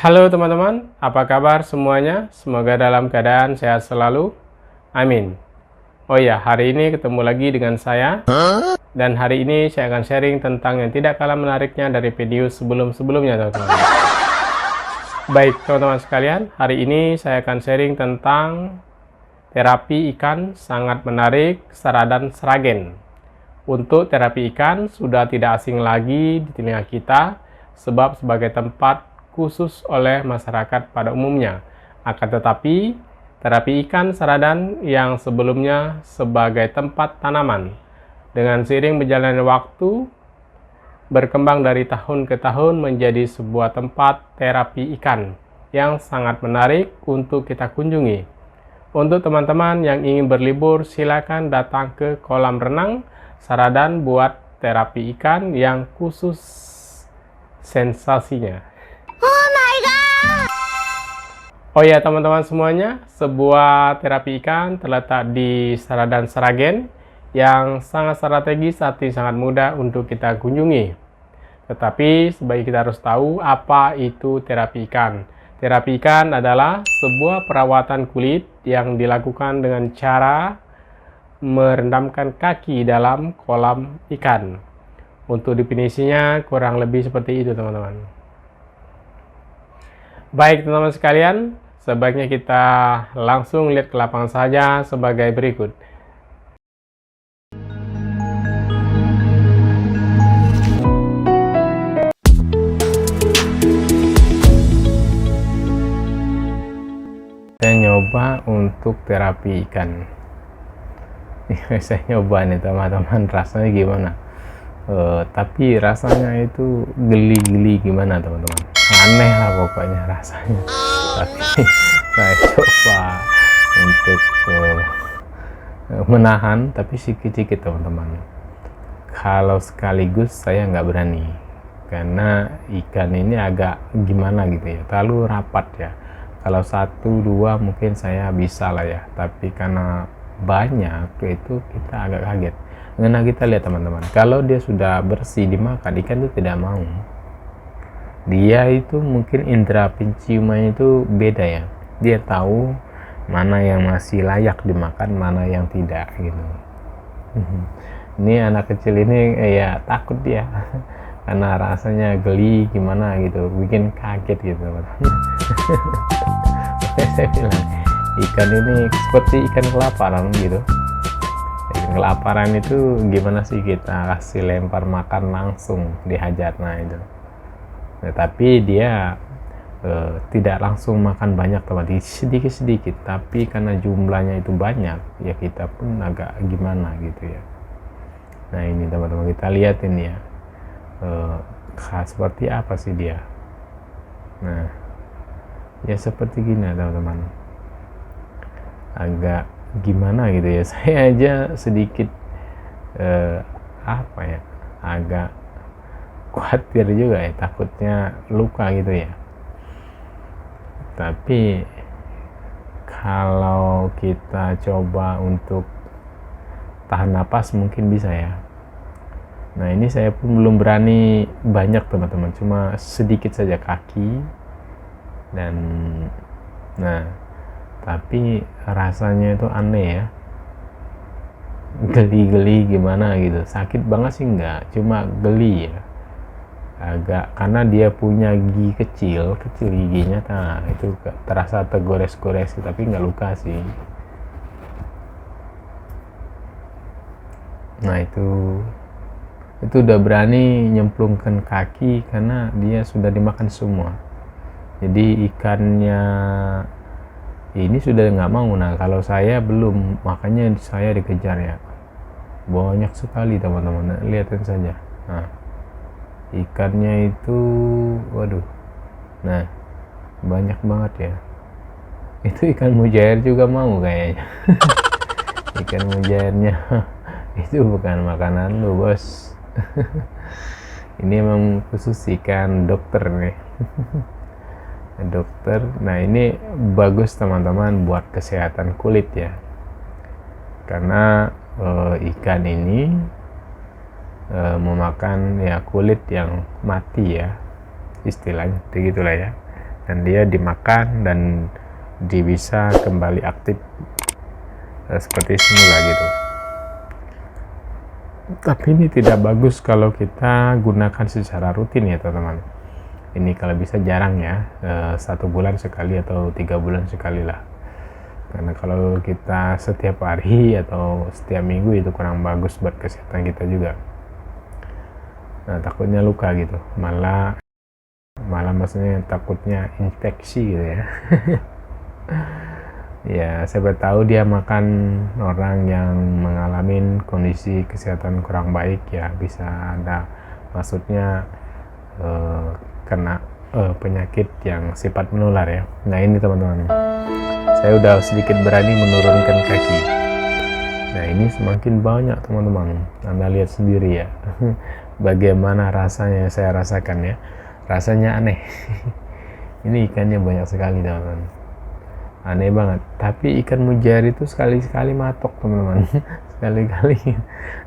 Halo teman-teman, apa kabar semuanya? Semoga dalam keadaan sehat selalu. Amin. Oh ya, hari ini ketemu lagi dengan saya. Dan hari ini saya akan sharing tentang yang tidak kalah menariknya dari video sebelum-sebelumnya, teman-teman. Baik, teman-teman sekalian, hari ini saya akan sharing tentang terapi ikan sangat menarik, Sara dan Sragen. Untuk terapi ikan sudah tidak asing lagi di telinga kita, sebab sebagai tempat khusus oleh masyarakat pada umumnya. Akan tetapi, terapi ikan saradan yang sebelumnya sebagai tempat tanaman, dengan seiring berjalannya waktu, berkembang dari tahun ke tahun menjadi sebuah tempat terapi ikan yang sangat menarik untuk kita kunjungi. Untuk teman-teman yang ingin berlibur, silakan datang ke kolam renang Saradan buat terapi ikan yang khusus sensasinya. Oh ya teman-teman semuanya, sebuah terapi ikan terletak di Saradan Sragen yang sangat strategis tapi sangat mudah untuk kita kunjungi. Tetapi sebaiknya kita harus tahu apa itu terapi ikan. Terapi ikan adalah sebuah perawatan kulit yang dilakukan dengan cara merendamkan kaki dalam kolam ikan. Untuk definisinya kurang lebih seperti itu teman-teman. Baik teman-teman sekalian, sebaiknya kita langsung lihat ke lapangan saja sebagai berikut. Saya nyoba untuk terapi ikan. Saya nyoba nih teman-teman, rasanya gimana? Tapi rasanya itu geli-geli gimana teman-teman? Aneh lah pokoknya rasanya. Tapi saya coba untuk menahan, tapi sedikit-sedikit teman-teman. Kalau sekaligus saya nggak berani, karena ikan ini agak gimana gitu ya, terlalu rapat ya. Kalau satu dua mungkin saya bisa lah ya, tapi karena banyak itu kita agak kaget. Karena kita lihat teman-teman, kalau dia sudah bersih dimakan, ikan itu tidak mau. Dia itu mungkin indera penciumannya itu beda ya, dia tahu mana yang masih layak dimakan, mana yang tidak gitu. Ini anak kecil ini ya takut dia karena rasanya geli gimana gitu, bikin kaget gitu teman-teman. Saya bilang ikan ini seperti ikan kelaparan gitu. Ikan kelaparan itu gimana sih kita kasih lempar makan langsung dihajar, nah itu. Tetapi dia tidak langsung makan banyak teman-teman, sedikit-sedikit, tapi karena jumlahnya itu banyak ya kita pun agak gimana gitu ya. Nah ini teman-teman, kita lihat ini ya, seperti apa sih dia. Nah ya seperti gini teman-teman, agak gimana gitu ya. Saya aja sedikit apa ya, agak khawatir juga ya, takutnya luka gitu ya. Tapi kalau kita coba untuk tahan napas mungkin bisa ya. Nah ini saya pun belum berani banyak teman-teman, cuma sedikit saja kaki. Dan nah tapi rasanya itu aneh ya, geli-geli gimana gitu. Sakit banget sih enggak, cuma geli ya agak, karena dia punya gigi kecil giginya, nah itu terasa tergores-gores tapi nggak luka sih. Nah itu udah berani nyemplungkan kaki karena dia sudah dimakan semua. Jadi ikannya ini sudah nggak mau. Nah kalau saya belum, makanya saya dikejar ya, banyak sekali teman-teman, lihatin saja. Nah ikannya itu waduh, nah banyak banget ya. Itu ikan mujair juga mau kayaknya. Ikan mujairnya itu bukan makanan lu bos. Ini emang khusus ikan dokter nih. Dokter. Nah ini bagus teman-teman buat kesehatan kulit ya, karena ikan ini memakan ya kulit yang mati ya, istilahnya begitulah ya. dan dia dimakan dan dia bisa kembali aktif seperti semula gitu. Tapi ini tidak bagus kalau kita gunakan secara rutin ya teman-teman. Ini kalau bisa jarang ya, 1 bulan sekali atau 3 bulan sekali lah. Karena kalau kita setiap hari atau setiap minggu itu kurang bagus buat kesehatan kita juga. Nah, takutnya luka gitu, malah maksudnya takutnya infeksi gitu ya. Ya, siapa tahu dia makan orang yang mengalami kondisi kesehatan kurang baik ya, bisa ada maksudnya kena penyakit yang sifat menular ya. Nah ini teman-teman, saya udah sedikit berani menurunkan kaki. Nah ini semakin banyak teman-teman, Anda lihat sendiri ya. Bagaimana rasanya saya rasakan ya, rasanya aneh. Ini ikannya banyak sekali teman-teman, aneh banget. Tapi ikan mujair itu sekali-sekali matok teman-teman. Sekali-kali.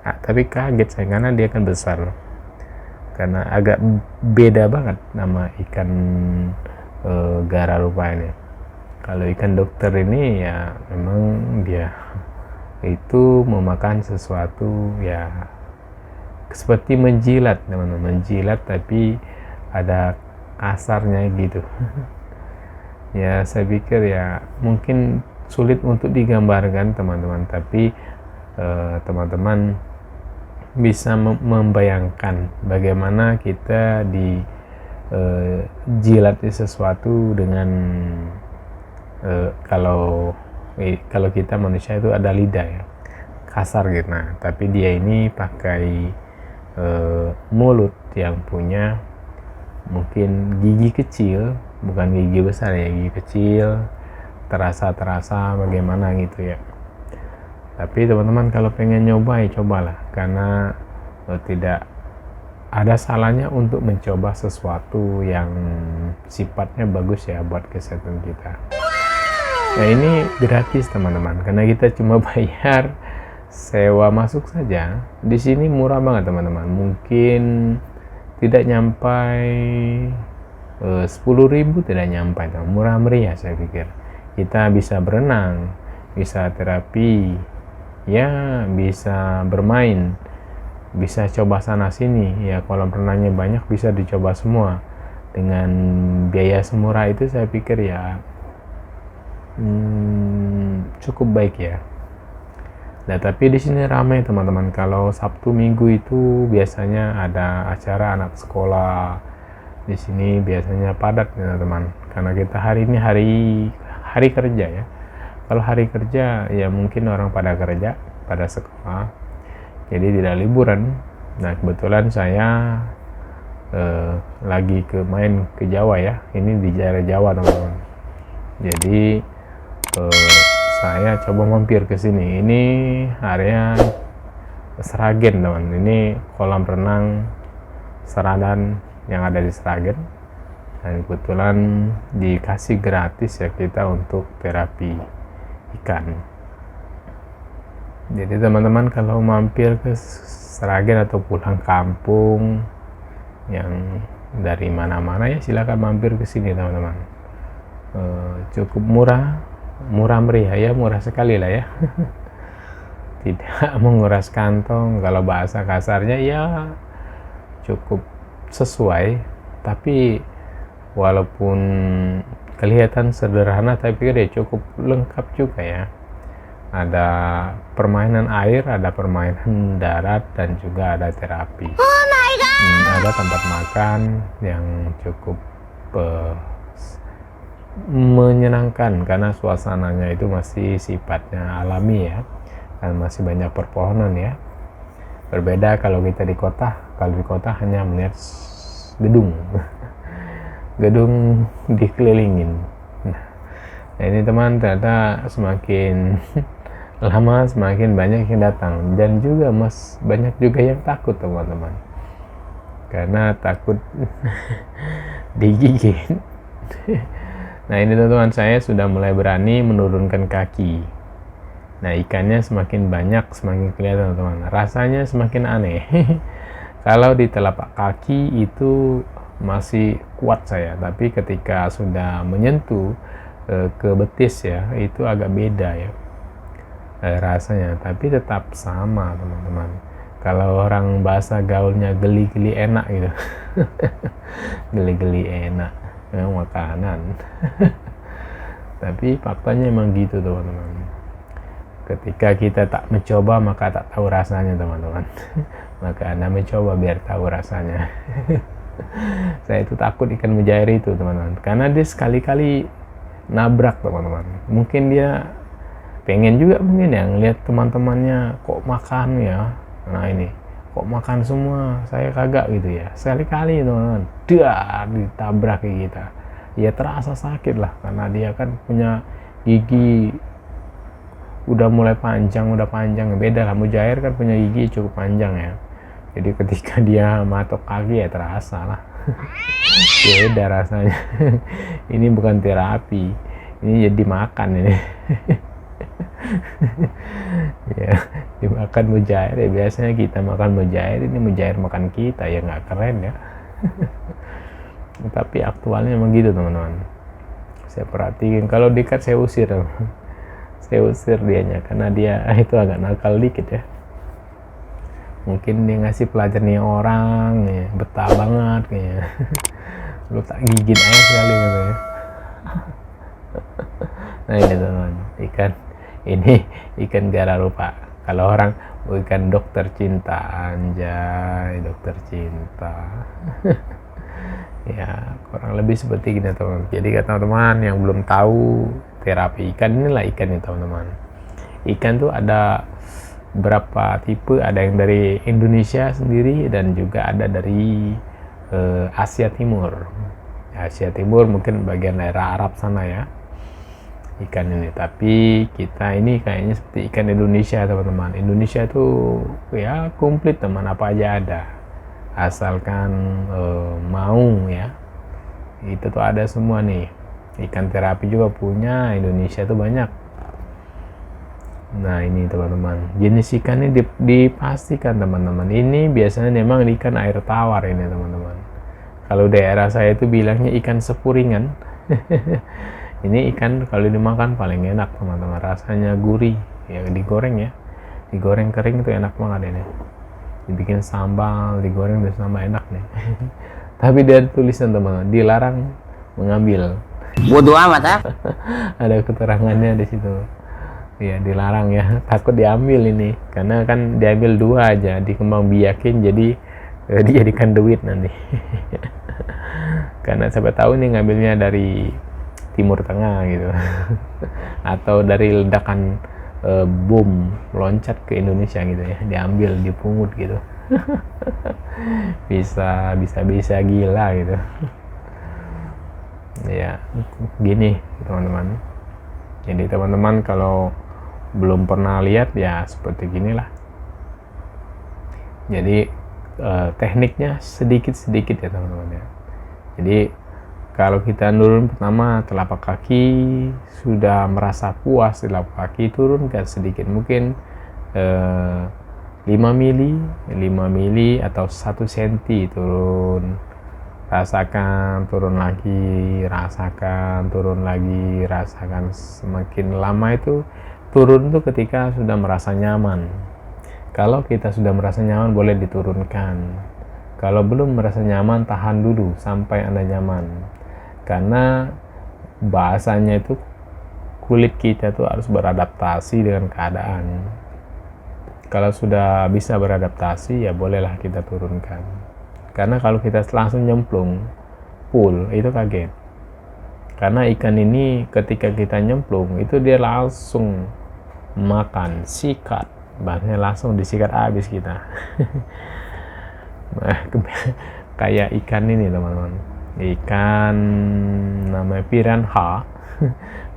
Nah, tapi kaget saya karena dia kan besar, karena agak beda banget nama ikan gararupa ini. Kalau ikan dokter ini ya memang dia itu memakan sesuatu ya seperti menjilat teman-teman, menjilat tapi ada kasarnya gitu. Ya saya pikir ya mungkin sulit untuk digambarkan teman-teman, tapi teman-teman bisa membayangkan bagaimana kita dijilat sesuatu dengan kalau kita manusia itu ada lidah ya, kasar gitu. Nah tapi dia ini pakai mulut yang punya mungkin gigi kecil, bukan gigi besar ya, gigi kecil, terasa bagaimana gitu ya. Tapi teman-teman kalau pengen nyoba ya cobalah, karena tidak ada salahnya untuk mencoba sesuatu yang sifatnya bagus ya buat kesehatan kita. Nah ini gratis teman-teman, karena kita cuma bayar sewa masuk saja. Di sini murah banget teman-teman, mungkin tidak nyampai 10.000, tidak nyampai, murah meriah saya pikir. Kita bisa berenang, bisa terapi ya, bisa bermain, bisa coba sana sini ya, kolam renangnya banyak, bisa dicoba semua dengan biaya semurah itu. Saya pikir ya cukup baik ya. Nah tapi di sini ramai teman-teman. Kalau Sabtu Minggu itu biasanya ada acara anak sekolah. Di sini biasanya padat teman-teman, karena kita hari ini hari kerja ya. Kalau hari kerja ya mungkin orang pada kerja, pada sekolah, jadi tidak liburan. Nah kebetulan saya lagi main ke Jawa ya. Ini di daerah Jawa teman-teman. Jadi saya coba mampir ke sini. Ini area Sragen teman. Ini kolam renang Seradan yang ada di Sragen. Dan kebetulan dikasih gratis ya kita untuk terapi ikan. Jadi teman-teman kalau mampir ke Sragen atau pulang kampung yang dari mana-mana ya silakan mampir ke sini teman-teman. Cukup murah meriah ya, murah sekali lah ya. Tidak menguras kantong, kalau bahasa kasarnya ya cukup sesuai. Tapi walaupun kelihatan sederhana, tapi dia cukup lengkap juga ya. Ada permainan air, ada permainan darat, dan juga ada terapi. Oh my God! Ada tempat makan yang cukup menyenangkan karena suasananya itu masih sifatnya alami ya, dan masih banyak perpohonan ya. Berbeda kalau kita di kota. Kalau di kota hanya melihat gedung dikelilingin. Nah ini teman, ternyata semakin lama semakin banyak yang datang, dan juga banyak juga yang takut teman-teman, karena takut digigit. Nah ini teman-teman, saya sudah mulai berani menurunkan kaki. Nah ikannya semakin banyak, semakin kelihatan teman-teman, rasanya semakin aneh. Kalau di telapak kaki itu masih kuat saya, tapi ketika sudah menyentuh ke betis ya, itu agak beda ya rasanya, tapi tetap sama teman-teman. Kalau orang bahasa gaulnya geli-geli enak gitu. Geli-geli enak memang makanan. Tapi faktanya emang gitu teman-teman. Ketika kita tak mencoba maka tak tahu rasanya teman-teman. Maka Anda mencoba biar tahu rasanya. Saya itu takut ikan mujair itu teman-teman, karena dia sekali-kali nabrak teman-teman. Mungkin dia pengen juga mungkin ya ngeliat teman-temannya kok makan ya, nah ini kok makan semua, saya kagak gitu ya. Sekali-kali teman-teman dar ditabrak kayak kita, ya terasa sakit lah, karena dia kan punya gigi udah mulai panjang, beda lah. Mujair kan punya gigi cukup panjang ya, jadi ketika dia matok kaki ya terasa lah. Beda rasanya. Ini bukan terapi, ini jadi makan ini. Ya, dimakan mujair ya, biasanya kita makan mujair, ini mujair makan kita, ya nggak keren ya. Tapi aktualnya emang gitu teman-teman. Saya perhatiin kalau dekat saya usir dianya, karena dia itu agak nakal dikit ya. Mungkin dia ngasih pelajaran nih orang ya, betah banget kayaknya. Lu tak gigit aja sekali gitu ya. Nah ini teman, ikan gararupa. Kalau orang ikan dokter cinta, anjay, dokter cinta. Ya kurang lebih seperti gini teman. Jadi teman-teman yang belum tahu terapi ikan, inilah ikan ini teman-teman. Ikan tuh ada berapa tipe, ada yang dari Indonesia sendiri dan juga ada dari Asia Timur. Asia Timur mungkin bagian daerah Arab sana ya, ikan ini. Tapi kita ini kayaknya seperti ikan Indonesia teman-teman. Indonesia tuh ya komplit teman, apa aja ada, asalkan mau ya, itu tuh ada semua nih. Ikan terapi juga punya, Indonesia tuh banyak. Nah ini teman-teman, jenis ikan ini dipastikan teman-teman, ini biasanya memang ikan air tawar ini teman-teman. Kalau daerah saya itu bilangnya ikan sepuringan. Ini ikan kalau dimakan paling enak teman-teman, rasanya gurih ya, digoreng ya, digoreng kering itu enak banget ini. Dibikin sambal, digoreng bersama enak nih. Tapi dia tulisan teman-teman, dilarang mengambil. Bodoh amat ah. Ada keterangannya di situ. Ya dilarang ya, takut diambil ini, karena kan diambil 2 aja, dikembang biakin jadi dijadikan duit nanti. Karena siapa tahu nih ngambilnya dari Timur Tengah gitu. Atau dari ledakan bom loncat ke Indonesia gitu ya, diambil, dipungut gitu. bisa gila gitu. Ya gini teman-teman, jadi teman-teman kalau belum pernah lihat ya seperti ginilah. Jadi tekniknya sedikit ya teman-teman ya. Jadi kalau kita turun pertama telapak kaki, sudah merasa puas telapak kaki, turunkan sedikit, mungkin 5 mili atau 1 senti turun. Rasakan, turun lagi, rasakan, turun lagi, rasakan. Semakin lama itu turun tuh ketika sudah merasa nyaman. Kalau kita sudah merasa nyaman boleh diturunkan. Kalau belum merasa nyaman, tahan dulu sampai Anda nyaman. Karena bahasanya itu kulit kita tuh harus beradaptasi dengan keadaan. Kalau sudah bisa beradaptasi ya bolehlah kita turunkan. Karena kalau kita langsung nyemplung full itu kaget. Karena ikan ini ketika kita nyemplung itu dia langsung makan, sikat, bahasanya langsung disikat habis kita. Kayak ikan ini teman-teman, ikan namanya piranha.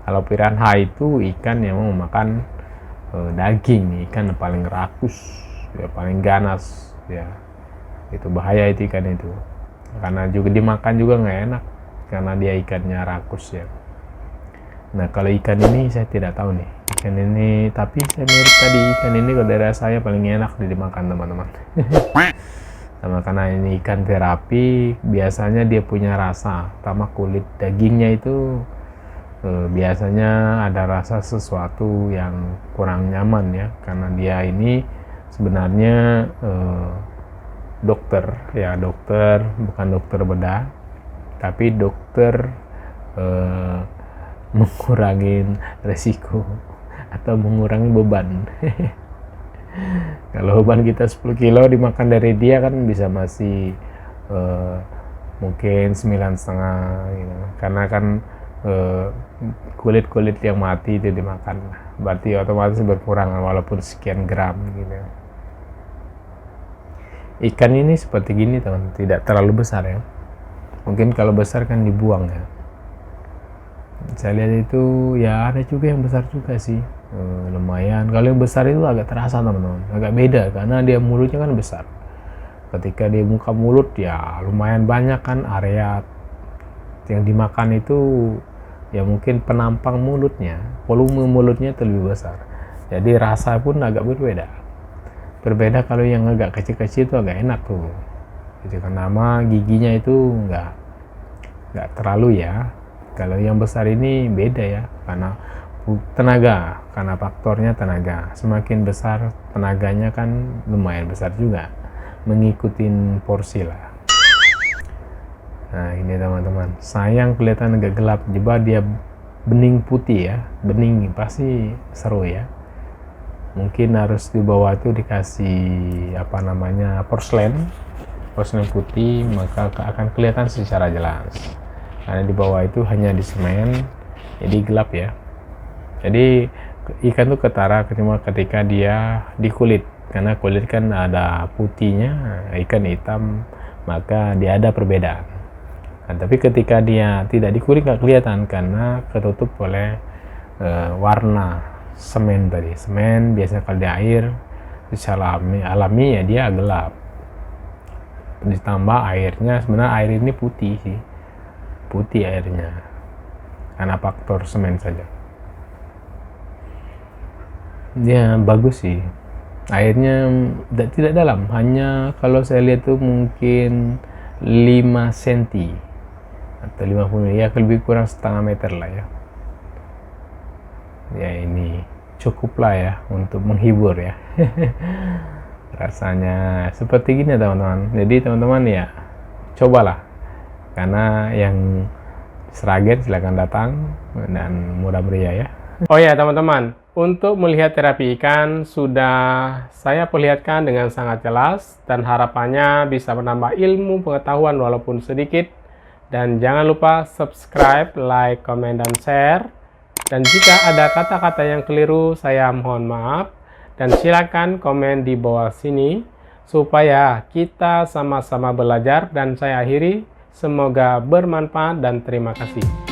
Kalau piranha itu ikan yang mau makan daging, ikan yang paling rakus ya, paling ganas ya. Itu bahaya itu ikan itu, karena juga dimakan juga nggak enak karena dia ikannya rakus ya. Nah kalau ikan ini saya tidak tahu nih ikan ini, tapi saya mirip tadi ikan ini kalau daerah saya paling enak dimakan teman-teman. Sama karena ini ikan terapi, biasanya dia punya rasa, sama kulit dagingnya itu biasanya ada rasa sesuatu yang kurang nyaman ya, karena dia ini sebenarnya dokter ya, dokter bukan dokter bedah, tapi dokter mengurangi resiko atau mengurangi beban. Kalau beban kita 10 kilo dimakan dari dia kan bisa masih mungkin 9,5 gitu. Karena kan kulit-kulit yang mati itu dimakan, berarti otomatis berkurang walaupun sekian gram gitu. Ikan ini seperti gini teman, tidak terlalu besar ya. Mungkin kalau besar kan dibuang ya. Saya lihat itu ya ada juga yang besar juga sih, lumayan. Kalau yang besar itu agak terasa teman-teman, agak beda karena dia mulutnya kan besar. Ketika dia buka mulut ya lumayan banyak kan area yang dimakan itu, ya mungkin penampang mulutnya, volume mulutnya itu lebih besar. Jadi rasa pun agak berbeda. Berbeda kalau yang agak kecil-kecil itu agak enak tuh. Jadi karena giginya itu nggak terlalu ya. Kalau yang besar ini beda ya, karena tenaga, karena faktornya tenaga. Semakin besar tenaganya kan lumayan besar juga, mengikutin porsi lah. Nah ini teman-teman, sayang kelihatan agak gelap, coba dia bening putih ya, bening pasti seru ya. Mungkin harus di bawah itu dikasih apa namanya, porselen putih, maka akan kelihatan secara jelas. Karena di bawah itu hanya di semen, jadi gelap ya. Jadi ikan tuh ketara cuma ketika dia di kulit, karena kulit kan ada putihnya, ikan hitam, maka dia ada perbedaan. Nah, tapi ketika dia tidak di kulit nggak kelihatan karena ketutup oleh warna semen tadi. Semen biasanya kalau di air secara alami ya dia gelap. Ditambah airnya, sebenarnya air ini putih sih. Putih airnya karena faktor semen saja. Dia bagus sih, airnya tidak dalam, hanya kalau saya lihat tuh mungkin 5 cm atau 50 ya, lebih kurang setengah meter lah ya. Ya ini cukup lah ya untuk menghibur ya. Rasanya seperti gini teman-teman. Jadi teman-teman ya cobalah, karena yang Sragen silakan datang dan murah meriah ya. Oh ya teman-teman, untuk melihat terapi ikan sudah saya perlihatkan dengan sangat jelas dan harapannya bisa menambah ilmu pengetahuan walaupun sedikit. Dan jangan lupa subscribe, like, komen, dan share. Dan jika ada kata-kata yang keliru saya mohon maaf, dan silakan komen di bawah sini supaya kita sama-sama belajar. Dan saya akhiri, semoga bermanfaat dan terima kasih.